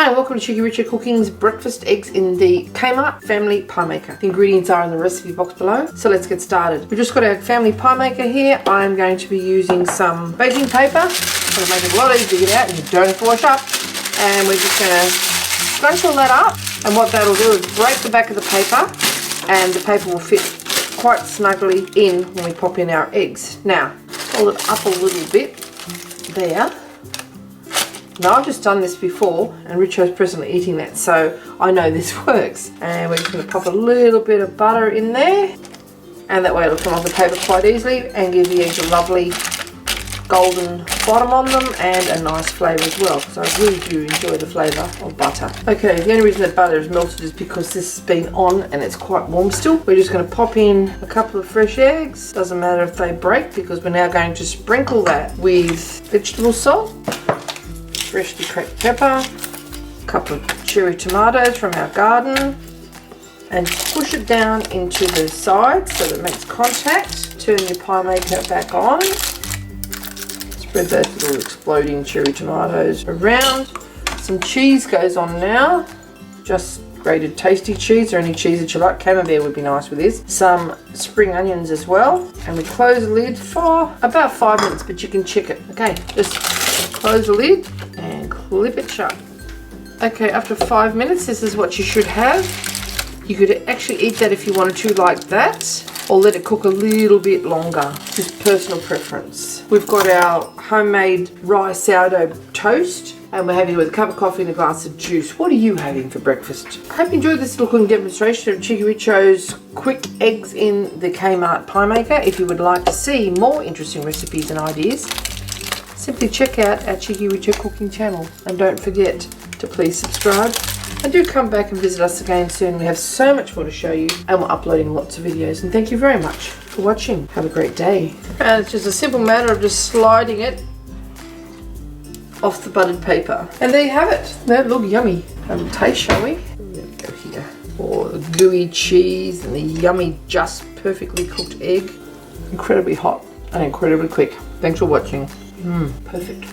Hi and welcome to Cheekyricho Cooking's breakfast eggs in the Kmart family pie maker. The ingredients are in the recipe box below, so let's get started. We've just got our family pie maker here. I'm going to be using some baking paper. It'll make it a lot easier to get out and you don't have to wash up. And we're just going to scrunch all that up, and what that'll do is break the back of the paper and the paper will fit quite snugly in when we pop in our eggs. Now, hold it up a little bit there. Now I've just done this before and Richo's presently eating that, so I know this works. And we're just going to pop a little bit of butter in there, and that way it'll come off the paper quite easily and give the eggs a lovely golden bottom on them and a nice flavour as well, because I really do enjoy the flavour of butter. Okay, the only reason that butter is melted is because this has been on and it's quite warm still. We're just going to pop in a couple of fresh eggs. Doesn't matter if they break, because we're now going to sprinkle that with vegetable salt, freshly cracked pepper, a couple of cherry tomatoes from our garden, and push it down into the sides so that it makes contact. Turn your pie maker back on. Spread those little exploding cherry tomatoes around. Some cheese goes on now, just grated tasty cheese or any cheese that you like. Camembert would be nice with this. Some spring onions as well, and we close the lid for about 5 minutes, but you can check it. Okay, just close the lid and clip it shut. Okay, after 5 minutes, this is what you should have. You could actually eat that if you wanted to like that, or let it cook a little bit longer, just personal preference. We've got our homemade rye sourdough toast, and we're having it with a cup of coffee and a glass of juice. What are you having for breakfast? I hope you enjoyed this little cooking demonstration of Cheekyricho's quick eggs in the Kmart pie maker. If you would like to see more interesting recipes and ideas, simply check out our Cheekyricho cooking channel, and don't forget to please subscribe. And do come back and visit us again soon. We have so much more to show you, and we're uploading lots of videos. And thank you very much for watching. Have a great day. And it's just a simple matter of just sliding it off the buttered paper. And there you have it. That look yummy. Have a taste, shall we? Let's go here. Oh, the gooey cheese and the yummy, just perfectly cooked egg. Incredibly hot and incredibly quick. Thanks for watching. Perfect.